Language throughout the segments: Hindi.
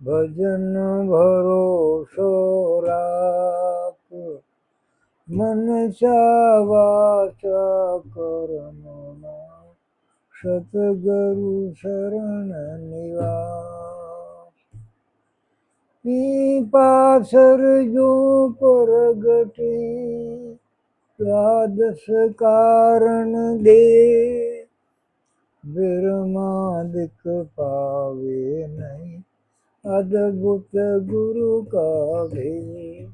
भजन भरोसो राख, मन वाचा कर्मणा सतगुरु शरण निवास। पासर जो प्रगटे द्वादश कारण दे, बिरमादिक पावे नहीं अद्भुत गुरु का भेद।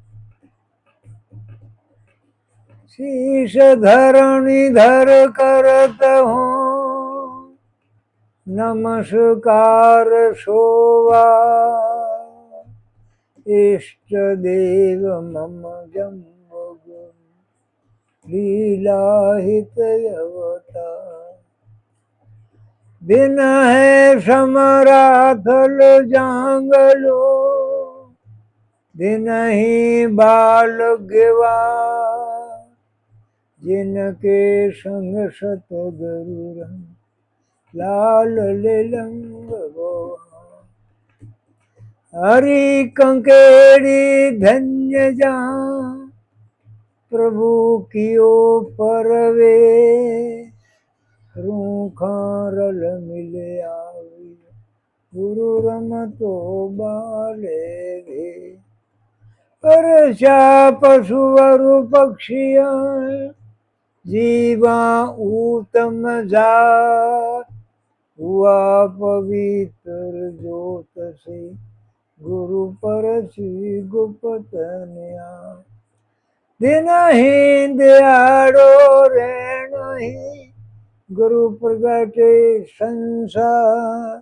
शीश धरणि धर करत हूँ नमस्कार सोवा, इष्ट देव मम जम्बो लीला हित अवतार। दिन है समराथल जांगलो, दिन ही बाल गिवा, जिनके संग सतगुरु रंग लाल लेलंग गोहा। हरि कंकेरी धन्य जहाँ प्रभु कियो परवे, रूखा रल मिले आवी गुरु रमतो बाले वे। परशा पशुवरु पक्षिया जीवा उत्तम जात, हुआ पवित्र ज्योत से गुरु परसी गुप्त न्या। दिन ही दयाड़ो रैन ही गुरु प्रगटे संसार,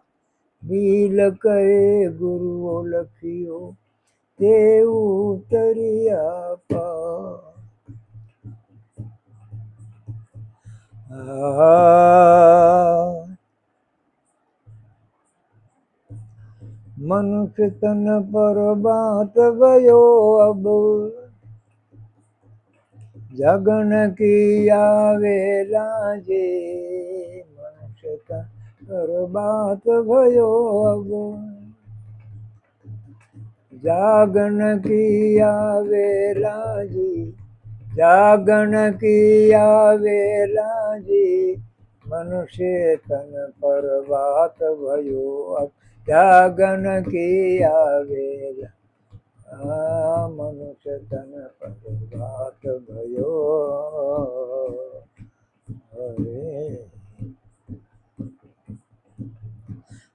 बील करे गुरु लखियो ते उतरिया पार। मनुष्य तन पर बात भयो अब, जगन की आवेला जे। मनुष्य तन पर बात भयो अब, जागन की आवेला जी। जागन की आवेला जी, मनुष्य तन पर बात भयो अब, जागन की आवेला। मनुष्य तन पर बात भयो अरे।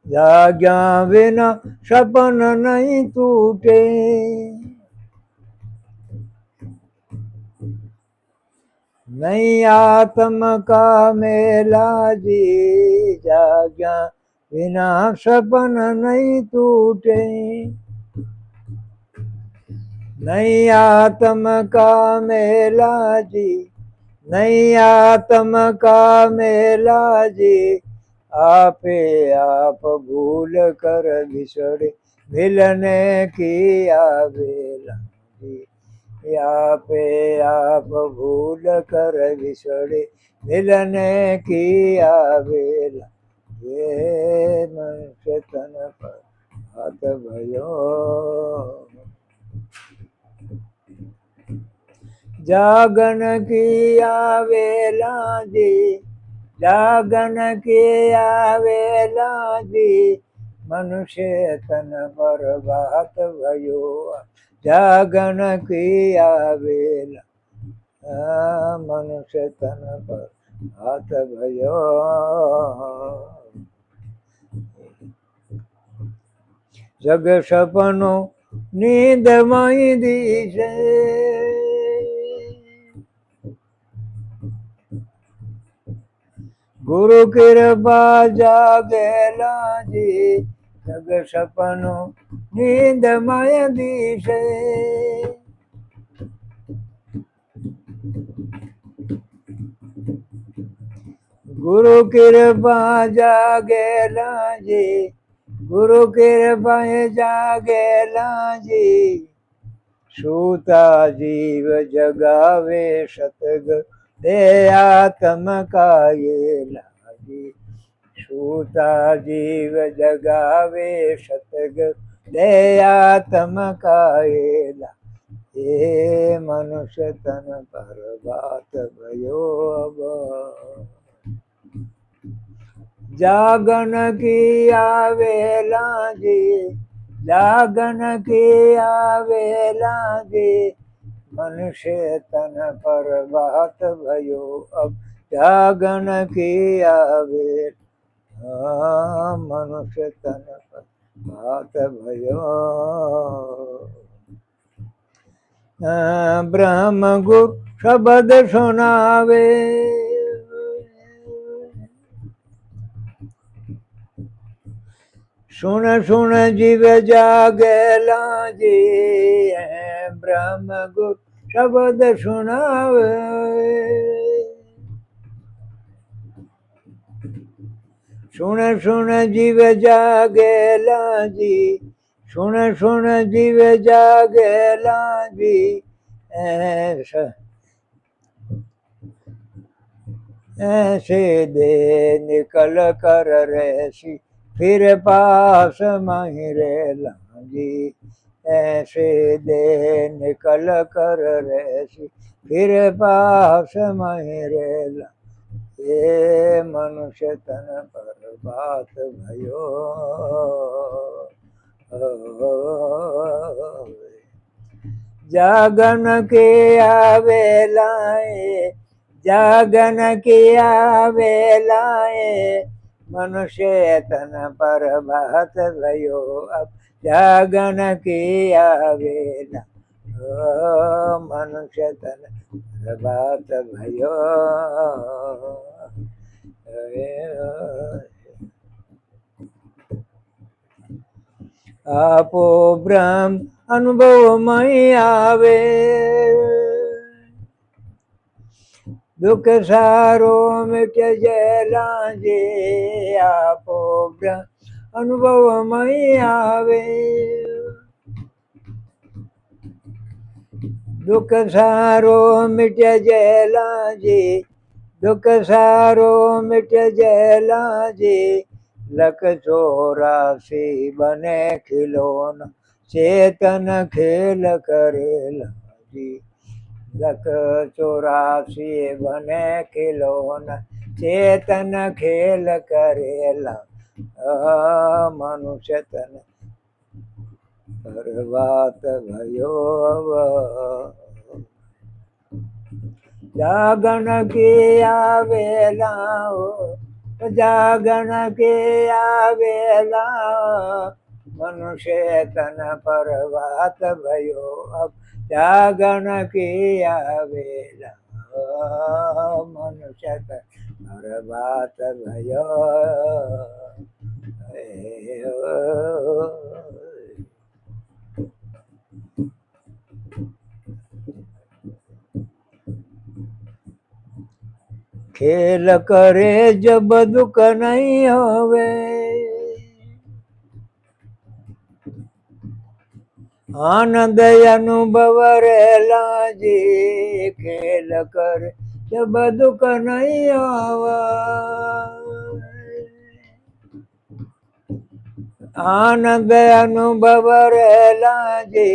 जाग्या बिना सपन नहीं टूटे, नहीं आत्म का मेला जी। जाग्या बिना सपन नहीं टूटे, नहीं आत्म का मेला जी। नहीं आत्म का मेला जी, आपे आप भूल कर बिछड़े मिलने की आवेला जी। आपे आप भूल कर बिछड़े मिलने की आवेला। ये मनुष्य तन पर हाथ भयो, जागन की आवेला जी। जागन की आवेला जी, मनुष्य तन पर बात भयो, जागन की आवेला। मनुष्य तन पर हाथ भयो, जग सपनो नींद मई दिशे। गुरु कृपा जागेला जी, जग सपनो नींद मय दिशे। गुरु कृपा जागेला जी, गुरु कृपा जागेला जी। सूता जीव जगावे सतगुरु दे आत्म का ये लाजी। सूता जीव जगावे सतगुरु दया तम कायला, ये मनुष्य तन पर बात भयो अब। जागन की आवेला जी, जागन की आवेला जी, मनुष्य तन पर बात भयो अब। जागन की आवे मनुष्य तन पर बात भयो। ब्रह्म गुरु शब्द सुनावे, सुन सुन जीव जागेला जी, ब्रह्म गुरु शब्द सुनावे। सुन सुन जीव जागेला जी, सुन सुन जीव जागेला जी, ऐसे दे निकल कर रहसी, फिर पास महिरे लागी। ऐसे दे निकल कर रहसी, फिर पास महिरे लागी। ये मनुष्य तन पर बात भयो। जागन के आवेलाए, जागन के आवेलाए, मनुष्य तन पर बात भयो अब। जागन की आवेला, मनुष्य तन पर बात भयो। आपो ब्रह्म अनुभव मई आवे, दुख सारो मिट जला जे। आपो ब्रह्म अनुभव मई आवे, दुख सारो मिट जला जी, दुख सारो मिट जला जी। लख 84 बने खिलौना, चेतन खेल करेला जी। लख 84 बने खिलौना, चेतन खेल करेला, मनुष्य तन पर बात भयो अब। जागन के आवेला, जागन के आवेला, मनुष्य तन पर बात भयो अब। जागन के आवेला, मनुष्य तन पर बात भयो। खेल करे जब दुख नहीं होवे, आनंद अनुभव रेला जी। खेल कर जब दुख नहीं होवे, आनंद अनुभव रेला जी,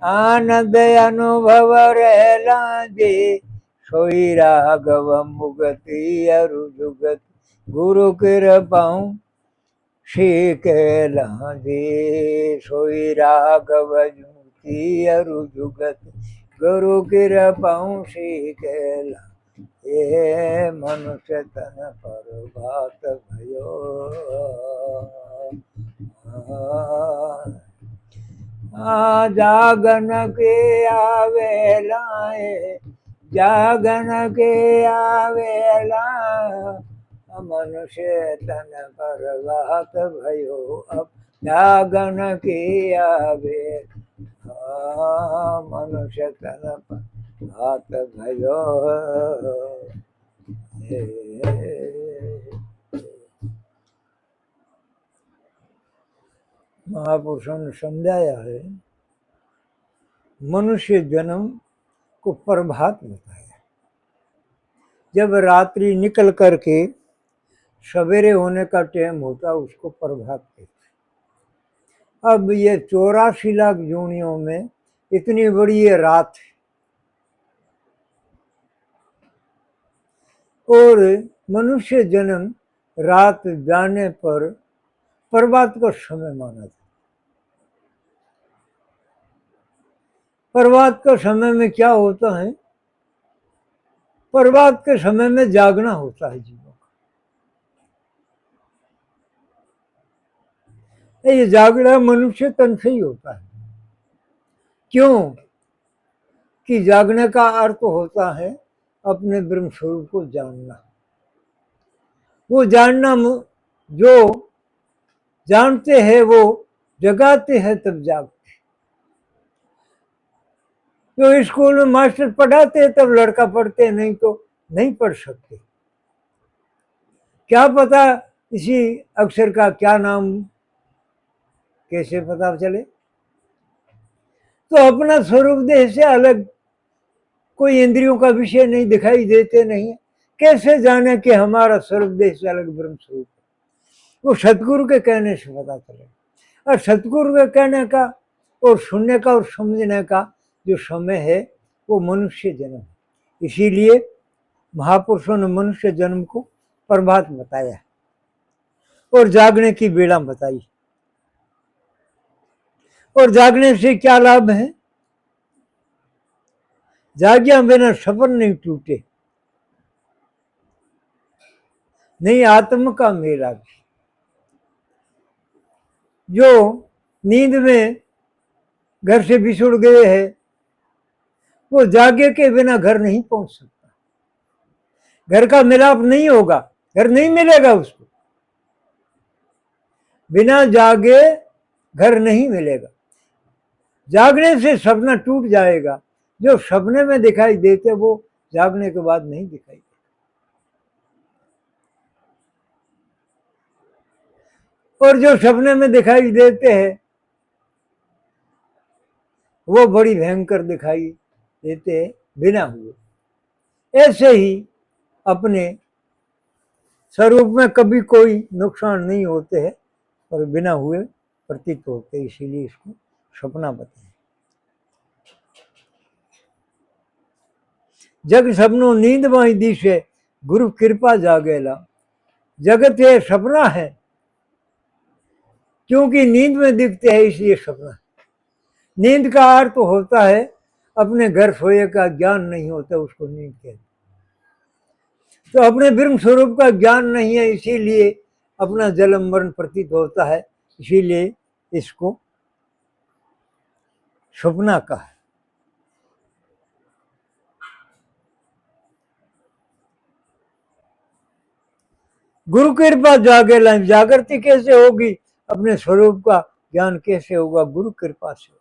आनंद अनुभव रेला जी। सोई राघव मुगति अरु जुगत, गुरु कृपाऊं शीकेला जी। सोई राघव मुक्ति अरु जुगत, गुरु कृपाऊं शीकेला, ये मनुष्य तन पर बात भयो। जागन के आवेलाए, जागन के आवेला, मनुष्य तन पर बात भयो अब। जागन की आवे, मनुष्य तन पर बात भयो। महापुरुषों ने समझाया है, मनुष्य जन्म को प्रभात बताया। जब रात्रि निकल करके सवेरे होने का टाइम होता उसको प्रभात कहते। अब ये 84 लाख योनियों में इतनी बड़ी ये रात है, और मनुष्य जन्म रात जाने पर प्रभात का समय माना था। प्रभात का समय में क्या होता है? प्रभात के समय में जागना होता है जीवों का। ये जागना मनुष्य तन से ही होता है। क्यों? कि जागने का अर्थ होता है अपने ब्रह्म स्वरूप को जानना। वो जानना, जो जानते हैं वो जगाते हैं तब जागते। जो स्कूल में मास्टर पढ़ाते हैं तब लड़का पढ़ते, नहीं तो नहीं पढ़ सकते। क्या पता इसी अक्षर का क्या नाम कैसे पता चले? तो अपना स्वरूप देह से अलग कोई इंद्रियों का विषय नहीं, दिखाई देते नहीं है। कैसे जाने कि हमारा स्वरूप देह से अलग ब्रह्म स्वरूप है? वो सतगुरु के कहने से पता चले। और सतगुरु के कहने का और सुनने का और समझने का जो समय है वो मनुष्य जन्म है। इसीलिए महापुरुषों ने मनुष्य जन्म को प्रभात बताया और जागने की बेड़ा बताई। और जागने से क्या लाभ है? जागिया बिना सपन नहीं टूटे, नहीं आत्म का मेला भी। जो नींद में घर से बिछुड़ गए हैं वो जागे के बिना घर नहीं पहुंच सकता। घर का मिलाप नहीं होगा, घर नहीं मिलेगा उसको। बिना जागे घर नहीं मिलेगा। जागने से सपना टूट जाएगा। जो सपने में दिखाई देते वो जागने के बाद नहीं दिखाई देते। और जो सपने में दिखाई देते हैं वो बड़ी भयंकर दिखाई देते हैं बिना हुए। ऐसे ही अपने स्वरूप में कभी कोई नुकसान नहीं होते हैं और बिना हुए प्रतीत होते, इसीलिए इसको सपना बताए। जग सपनो नींद माई दिशे गुरु कृपा जागेला। जगत है सपना है, क्योंकि नींद में दिखते हैं इसलिए सपना। नींद का अर्थ होता है अपने घर सोए का ज्ञान नहीं होता, उसको नींद कहते। तो अपने ब्रह्म स्वरूप का ज्ञान नहीं है, इसीलिए अपना जन्म मरण प्रतीत होता है, इसीलिए इसको सपना कहा। गुरु कृपा जागेला, जागृति कैसे होगी? अपने स्वरूप का ज्ञान कैसे होगा? गुरु कृपा से।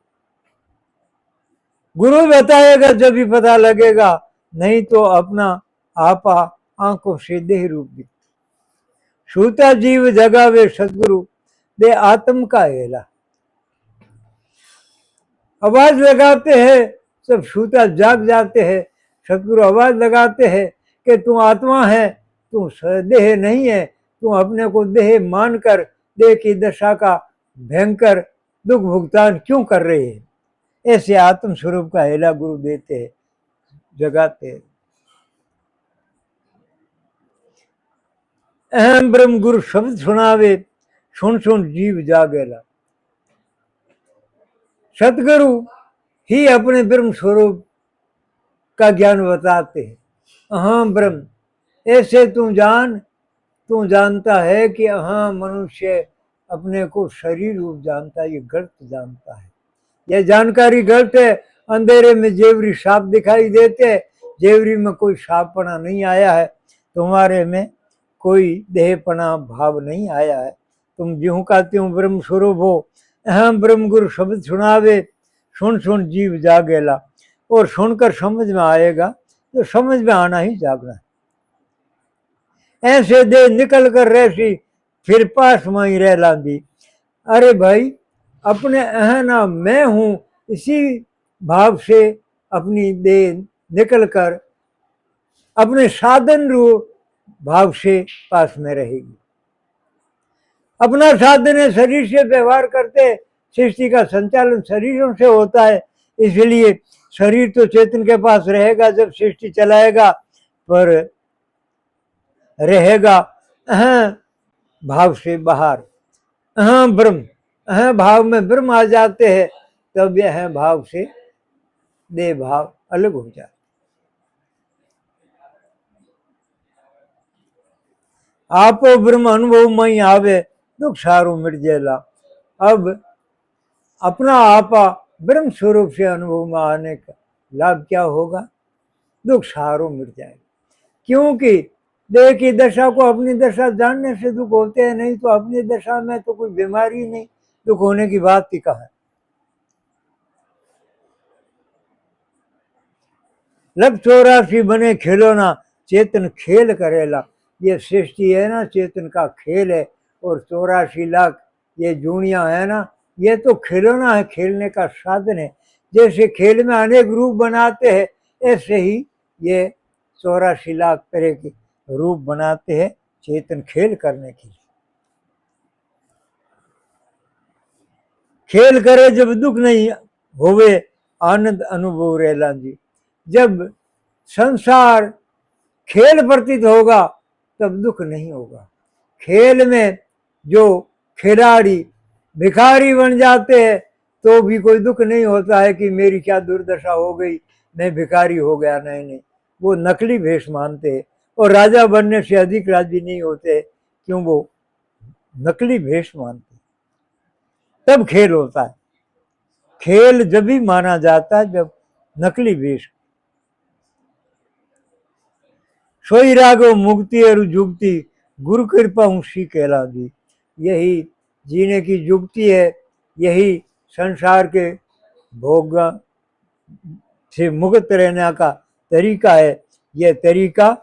गुरु बताएगा जब भी पता लगेगा, नहीं तो अपना आपा आंखों से देह रूप दिखता। सूता जीव जगावे सतगुरु दे आत्म का हेला। आवाज लगाते हैं सब सूता जाग जाते हैं। सतगुरु आवाज लगाते हैं कि तू आत्मा है, तू देह नहीं है। तू अपने को देह मानकर देह की दशा का भयंकर दुख भुगतान क्यों कर रहे हैं? ऐसे आत्म स्वरूप का हेला गुरु देते हैं, जगाते हैं। अहम ब्रह्म गुरु शब्द सुनावे, सुन सुन जीव जागेला। सतगुरु ही अपने ब्रह्म स्वरूप का ज्ञान बताते हैं। अहम ब्रह्म, ऐसे तू जान, तू जानता है कि हाँ मनुष्य अपने को शरीर रूप जानता है, ये गलत जानता है। यह जानकारी गलत है। अंधेरे में जेवरी सांप दिखाई देते, जेवरी में कोई सांपपना नहीं आया है, तुम्हारे में कोई देहपना भाव नहीं आया है। तुम ज्यों का त्यों ब्रह्म स्वरूप हो। अहम ब्रह्म गुरु शब्द सुनावे, सुन सुन जीव जागेला। और सुनकर समझ में आएगा, तो समझ में आना ही जागना है। ऐसे दे निकल कर रहसी, फिर पास माई रह लांदी। अरे भाई, अपने अहना मैं हूं, इसी भाव से अपनी देह निकल कर अपने साधन रूप भाव से पास में रहेगी। अपना साधन है, शरीर से व्यवहार करते सृष्टि का संचालन शरीरों से होता है, इसलिए शरीर तो चेतन के पास रहेगा जब सृष्टि चलाएगा, पर रहेगा भाव से बाहर। ब्रह्म भाव में ब्रह्म आ जाते हैं, तब यह भाव से देह भाव अलग हो जाता। आपो ब्रह्म अनुभव में आवे, दुख सारू मिट जेला। अब अपना आपा ब्रह्म स्वरूप से अनुभव में आने का लाभ क्या होगा? दुख सारू मिट जाएगा, क्योंकि देह की दशा को अपनी दशा जानने से दुख होते हैं, नहीं तो अपनी दशा में तो कोई बीमारी नहीं, दुख होने की बात ही कहा है। लग 84 बने खिलौना, चेतन खेल करेला। ये सृष्टि है ना, चेतन का खेल है, और 84 लाख ये जूनिया है ना, ये तो खिलौना है, खेलने का साधन है। जैसे खेल में अनेक रूप बनाते हैं, ऐसे ही ये 84 लाख तरह के रूप बनाते हैं चेतन खेल करने के लिए। खेल करे जब दुख नहीं होवे, आनंद अनुभव रेला जी। जब संसार खेल प्रतीत होगा तब दुख नहीं होगा। खेल में जो खिलाड़ी भिखारी बन जाते हैं तो भी कोई दुख नहीं होता है कि मेरी क्या दुर्दशा हो गई, मैं भिखारी हो गया। नहीं नहीं, वो नकली भेष मानते हैं, और राजा बनने से अधिक राजी नहीं होते, क्यों? वो नकली भेष मानते, तब खेल होता है। खेल जब भी माना जाता है जब नकली भेष। सोई रागो मुक्ति और जुक्ति, गुरु कृपा उसी कहला दी। यही जीने की जुक्ति है, यही संसार के भोग से मुक्त रहने का तरीका है। यह तरीका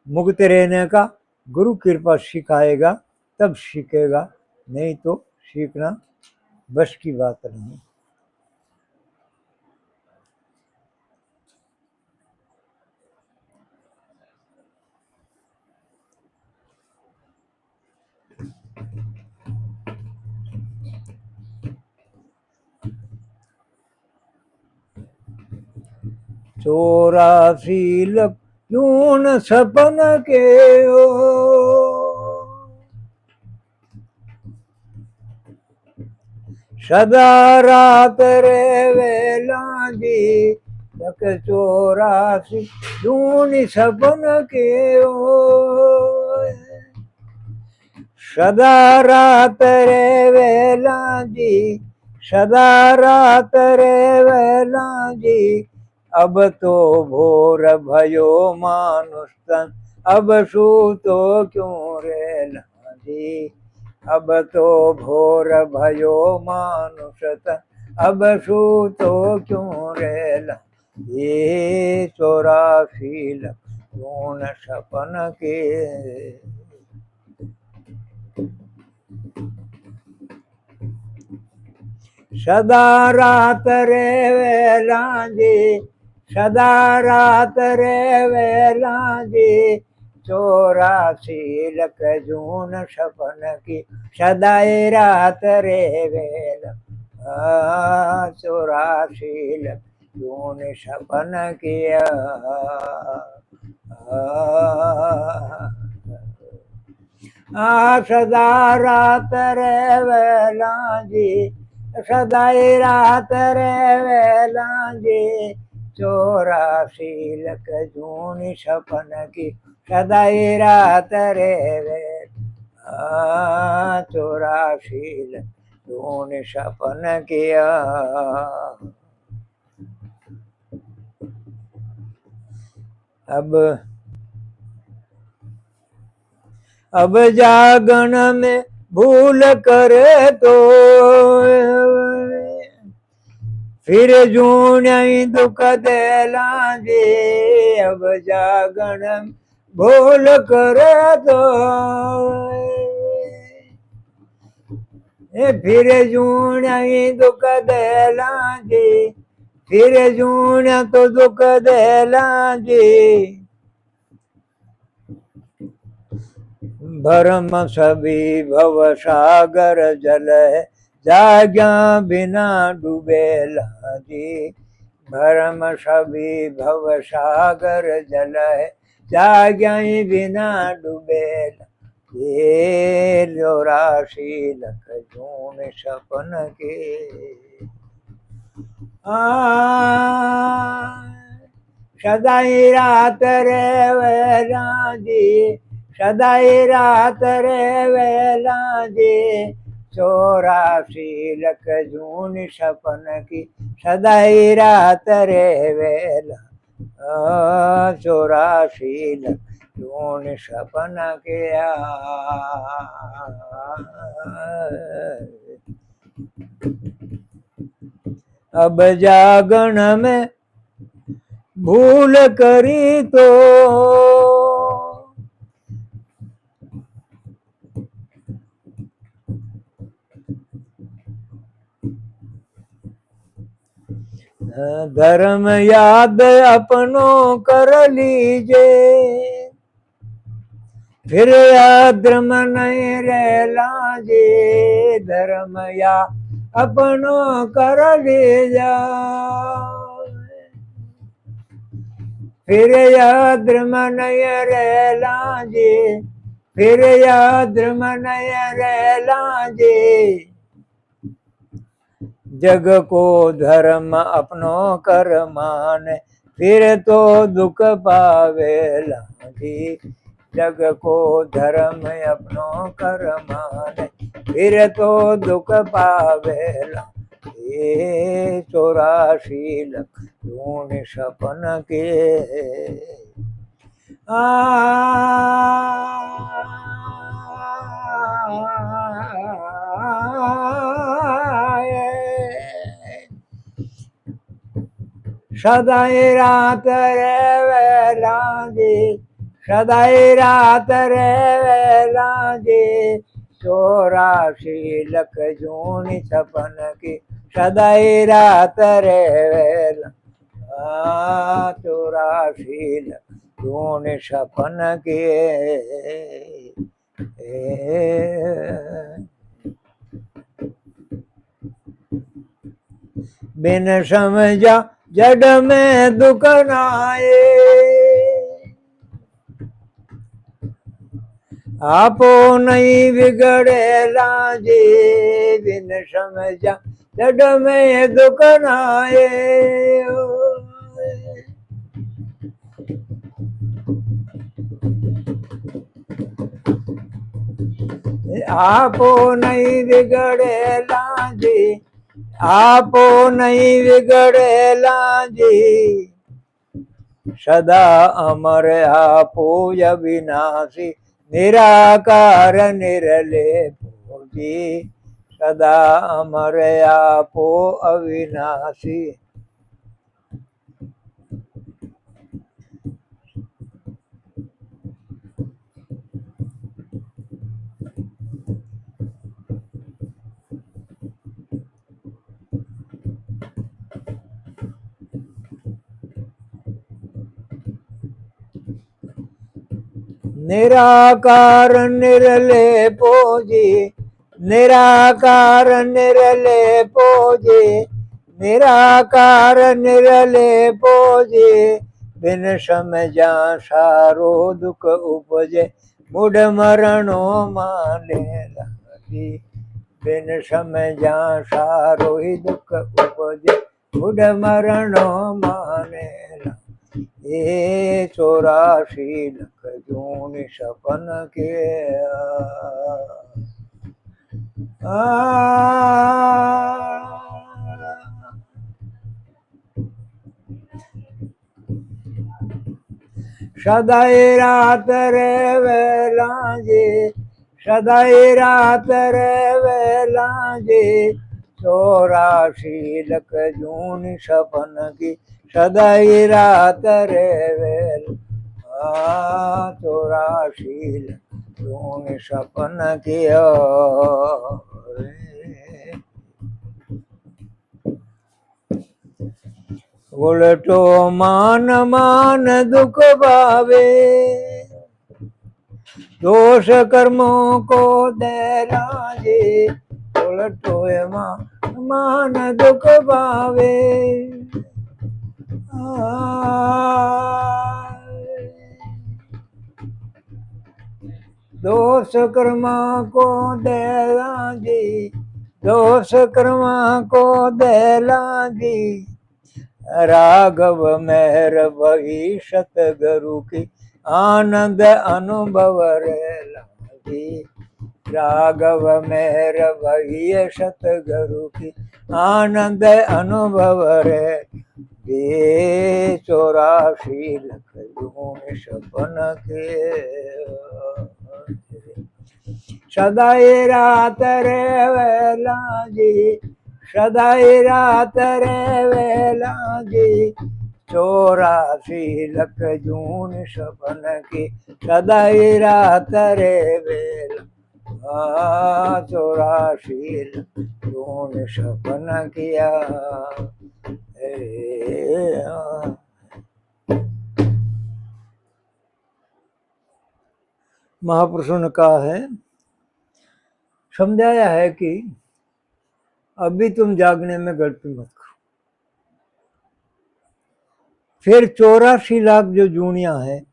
मुक्त रहने का गुरु कृपा सिखाएगा, तब सीखेगा, नहीं तो सीखना बस की बात नहीं। चौरासी लख क्यों न सपन के हो, सदा रात रे वेला जी, तक 84 क्यों न सपन के हो। सदा रात रे वेला जी, सदा रात रे वेला जी, अब तो भोर भयो मानुष तन, अब सूतो क्यों रेला जी। अब तो भोर भयो मानुष तन, अब सूतो क्यों रेला। ये 84 लख क्यों न सपन के। सदा रात रे वेला जी, सदा रात रे वेला जी, 84 लख जून सपन की, सदा रात रे वेला। 84 लख जून सपन किया। सदा रात रे वेला जी, सदा रात रे वेला जी, 84 लख जून सपन की, सदा रात रे वेला। 84 लख जून सपन किया। अब जागन में भूल करे तो, फिर जून दुख देला जी। अब जागन भूल करे तो, फिर जून दुख देला जी, फिर जून तो दुख देला जी। भरम सभी भव सागर जल है, जाग्या बिना डूबेला जी, भरम सभी भव सागर जल है, जाग्या बिना डूबेला ये, 84 लख जून सपन के। सदाई रात रे वेला जी, सदाई रात रे वेला जी, 84 लख जून सपन की, सदाई रात रे वेला 84 लख जून सपन के। अब जागण में भूल करी तो, धर्म याद अपनों कर लीजे, फिर धर्म नहीं रह लाजे, धर्म या अपनों कर लीजा, फिर धर्म नहीं रह लाजे, फिर धर्म नहीं रह लाजे, जग को धर्म अपनो कर माने, फिर तो दुख पावेला जी, जग को धर्म अपनो कर माने, फिर तो दुख पावेला ये, 84 लख जून सपन के। सदाई रात रे वेला जी, सदाई रात रे वेला जी, 84 लख जून सपन की, सदाई रात रे वेला 84 लख जून सपन के। बिन समझा जड़ में दुख नाए, आपो नहीं बिगड़े लाजे, बिन समझा जड़ में दुख नाए, आपो नहीं बिगड़े लाजे, आपो नहीं बिगड़े लाजी, सदा अमर आपो अविनाशी, निराकार निरले जी, सदा अमर आपो अविनाशी। निराकार निरले पोजी, निराकार निरले पोजी, निराकार निरले पोजी, बिन समझा सारो दुख उपजे, मुढ़ मरणो माने लागी, बिन समझा सारो ही दुख उपजे, मुढ़ मरणो माने लागी ये, 84 लख जून सपन के। सदाई रात रे वेला जी, सदाई रात रे वेला जी, 84 लख जून सपन की, सदाई रात रे वेला 84 लख जून सपन की। उलटो मान मान दुख भावे, दोष कर्मों को दे राजे, पलटोए मान दुख भावे। दोष कर्मा को देला जी, दोष कर्मा को देला जी, राघव मेहर वही सतगुरु की आनंद अनुभव रे लागी। राघव मेहर वही सतगुरु की आनंद अनुभव रे। ये 84 लख यूं सपन के सदाई रात रे वेला जी, सदाई रात रे वेला जी, 84 लख जून सपन की सदाई रात रे वेला। 84 लख जून सपन किया। महापुरुषों ने कहा है, समझाया है कि अभी तुम जागने में गलती मत करो। फिर 84 लाख जो जूनियां हैं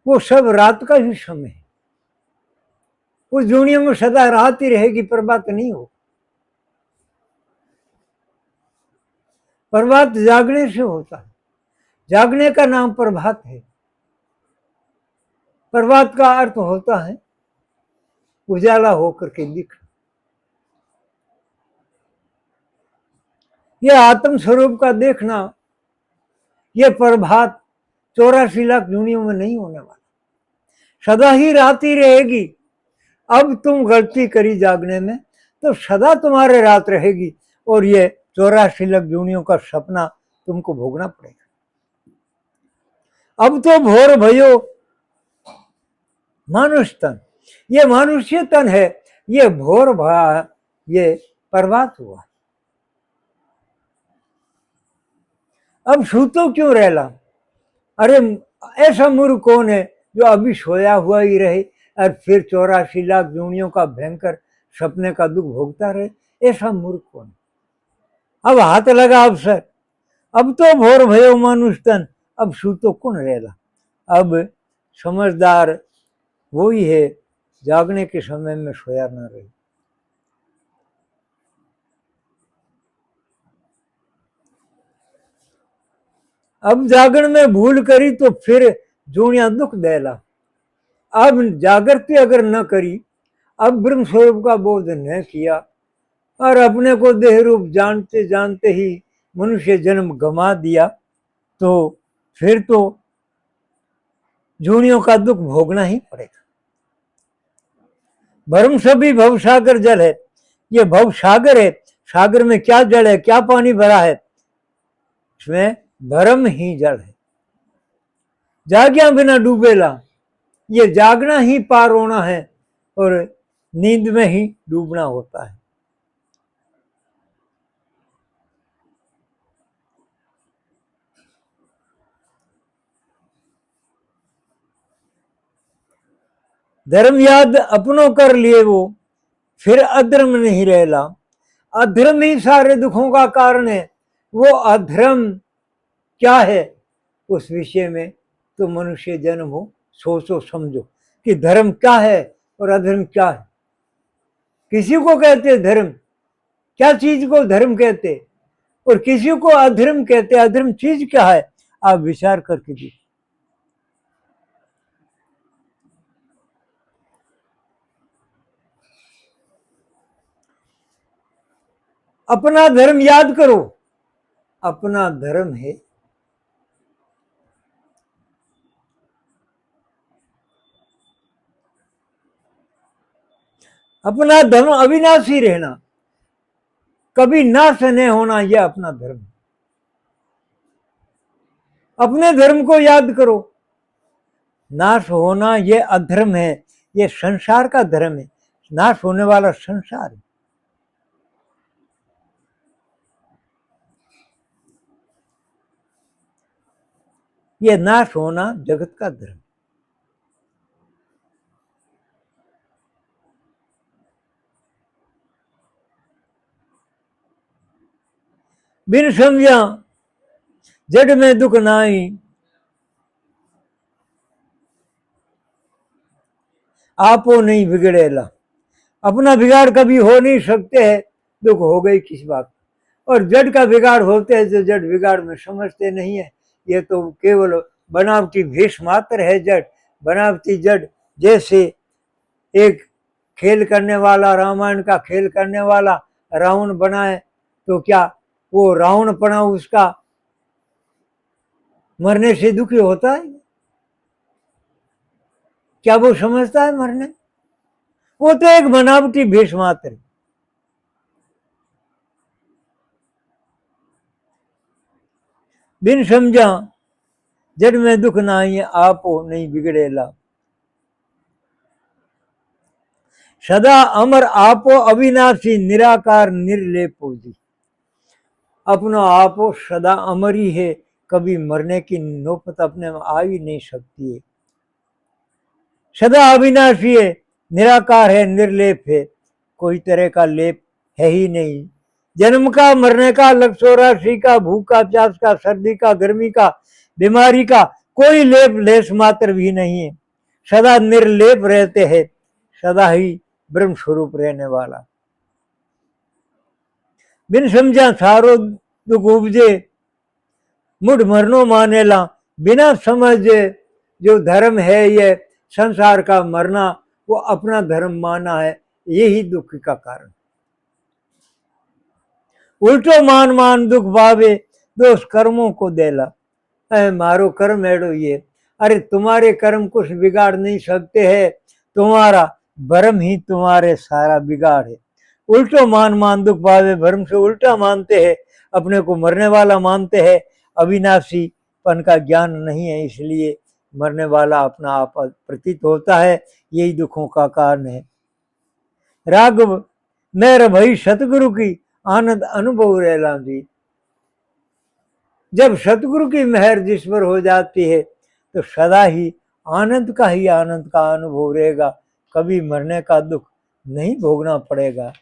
वो सब रात का ही समय है। उस जूनिया में सदा रात ही रहेगी, प्रभात नहीं हो। प्रभात जागने से होता है, जागने का नाम प्रभात है। प्रभात का अर्थ होता है उजाला होकर के दिखना। यह आत्म स्वरूप का देखना, यह प्रभात 84 लाख दुनियों में नहीं होने वाला, सदा ही रात ही रहेगी। अब तुम गलती करी जागने में तो सदा तुम्हारे रात रहेगी और ये 84 लाख दुनियों का सपना तुमको भोगना पड़ेगा। अब तो भोर भयो मानुष तन, ये मनुष्य तन है, ये भोर भया, ये प्रभात हुआ। अब सूतो क्यों रहला? अरे ऐसा मूर्ख कौन है जो अभी सोया हुआ ही रहे और फिर 84 लाख जूनियों का भयंकर सपने का दुख भोगता रहे? ऐसा मूर्ख कौन? अब हाथ लगा अवसर, अब तो भोर भयो मानुष तन, अब सूतो कौन रहला? अब समझदार वो ही है जागने के समय में सोया न रहे। अब जागरण में भूल करी तो फिर जूनिया दुख देला। अब जागृति अगर न करी, अब ब्रह्म स्वरूप का बोध न किया और अपने को देह रूप जानते जानते ही मनुष्य जन्म गमा दिया, तो फिर तो जूनियों का दुख भोगना ही पड़ेगा। भरम सभी भवसागर जल है, ये भव सागर है। सागर में क्या जल है, क्या पानी भरा है? इसमें भरम ही जल है। जाग्या बिना डूबेला, ये जागना ही पार होना है और नींद में ही डूबना होता है। धर्म याद अपनों कर लिए वो, फिर अधर्म नहीं रहला। अधर्म ही सारे दुखों का कारण है। वो अधर्म क्या है उस विषय में तो मनुष्य जन्म हो सोचो समझो कि धर्म क्या है और अधर्म क्या है। किसी को कहते धर्म, क्या चीज को धर्म कहते, और किसी को अधर्म कहते। अधर्म चीज क्या है आप विचार करके देखिए। अपना धर्म याद करो, अपना धर्म है अपना धर्म अविनाशी रहना, कभी नाश नहीं होना, यह अपना धर्म। अपने धर्म को याद करो। नाश होना यह अधर्म है, यह संसार का धर्म है। नाश होने वाला संसार है। यह नाश होना जगत का धर्म। बिन समझा जड़ में दुख नाई, आपो नहीं बिगड़ेला। अपना बिगाड़ कभी हो नहीं सकते है, दुख हो गई किस बात। और जड़ का बिगाड़ होते है, जो जड़ बिगाड़ में समझते नहीं है। ये तो केवल बनावटी भेष मात्र है जड़, बनावटी जड़। जैसे एक खेल करने वाला, रामायण का खेल करने वाला रावण बनाए, तो क्या वो रावण पना उसका मरने से दुखी होता है? क्या वो समझता है मरने? वो तो एक बनावटी भेष मात्र है। बिन समझा जड़ में दुख नाही, आपो नहीं बिगड़ेला। सदा अमर आपो अविनाशी, निराकार निर्लेपो जी। अपना आपो सदा अमर ही है, कभी मरने की नौबत अपने में आ ही नहीं सकती है। सदा अविनाशी है, निराकार है, निर्लेप है, कोई तरह का लेप है ही नहीं। जन्म का, मरने का, लक्षोराशि का, भूख का, प्यास का, सर्दी का, गर्मी का, बीमारी का कोई लेप लेस मात्र भी नहीं है। सदा निर्लेप रहते हैं, सदा ही ब्रह्म स्वरूप रहने वाला। बिन समझा सारो दुख उपजे, मुठ मरनो मानेला। बिना समझ जो धर्म है ये संसार का मरना, वो अपना धर्म माना है, यही दुख का कारण। उल्टो मान मान दुख भावे, दोष कर्मों को देला। मारो कर्म एड़ो ये, अरे तुम्हारे कर्म कुछ बिगाड़ नहीं सकते है, तुम्हारा भरम ही तुम्हारे सारा बिगाड़ है। उल्टो मान मान दुख भावे, भरम से उल्टा मानते हैं, अपने को मरने वाला मानते हैं। अविनाशी पन का ज्ञान नहीं है, इसलिए मरने वाला अपना आप प्रतीत होता है, यही दुखों का कारण है। राघव मेर भई सतगुरु की, आनंद अनुभव रहला जी। जब सतगुरु की मेहर जिस पर हो जाती है, तो सदा ही आनंद का ही आनंद का अनुभव रहेगा, कभी मरने का दुख नहीं भोगना पड़ेगा।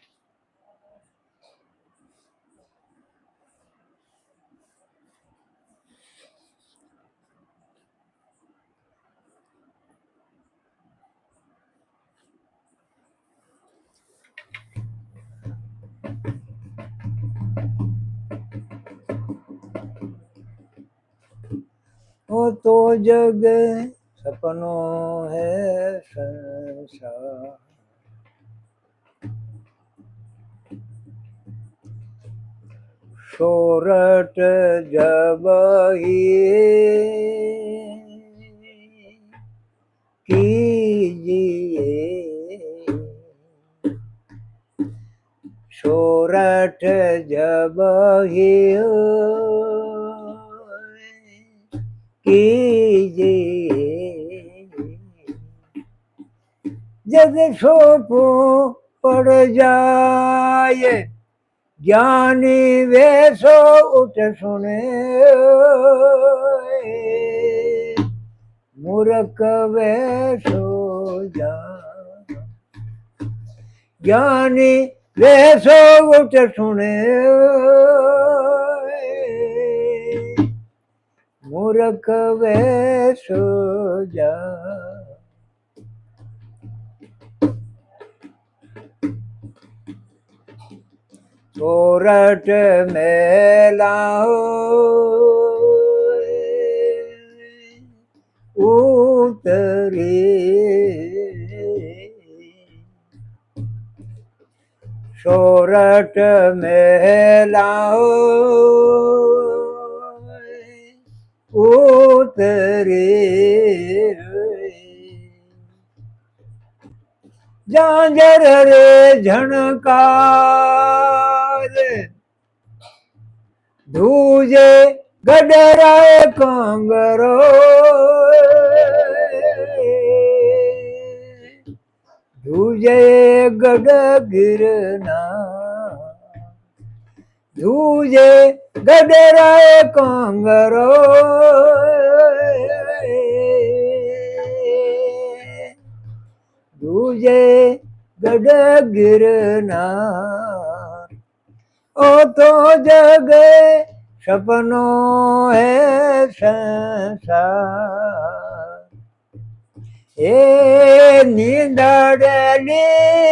वो तो जग सपनों है संसार, सोरठ जब ही कीजिए, सोरठ जब ही कीजिए, जब सोपो पड़ जाए, ज्ञानी वे सो उठ सुने, मूर्ख वे सो जा। ज्ञानी वे सो उठ सुने, मूर्ख वे सो जा। सोरठ मेला उतरी, सोरठ मेला उतरी, झांझर रे झणकार, धूजे गडराए कांगरो, धूजे गड गिरना, धूजे गडराए कांगरो, धूजे गड गिरना, ओ तो जग सपनों है संसार। ए नींदड़ली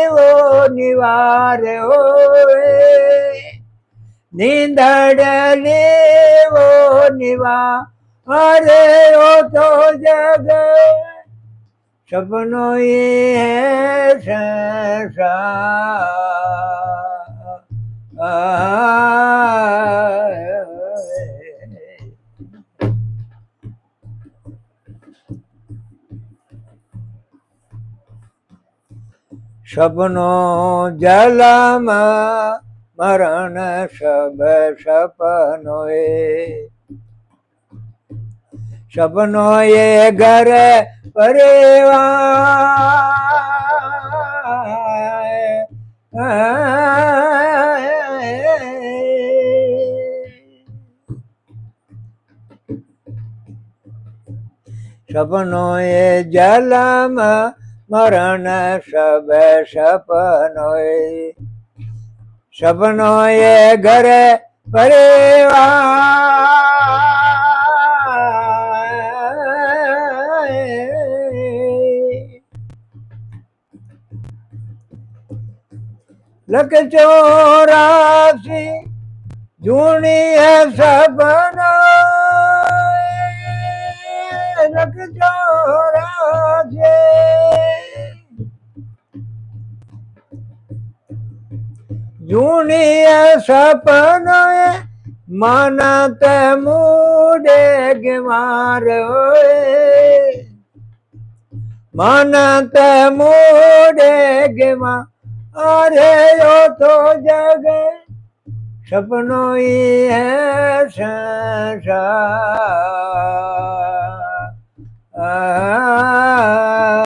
वो निवार होए, नींदड़ली वो निवार ओ तो जग सपनों ये है संसार। सपनों जलम मरण सब सपनों, सपनों ये घर परिवार। सपनों ये जलम मरण सब सपनों, सपनों ये घर परिवार। लख 84 जूनी है सपना, लख 84 जूनी है सपना, मानत मुड़े मार होए, मानत मुड़े मार। अरे यो तो जग सपनों ही है संसार।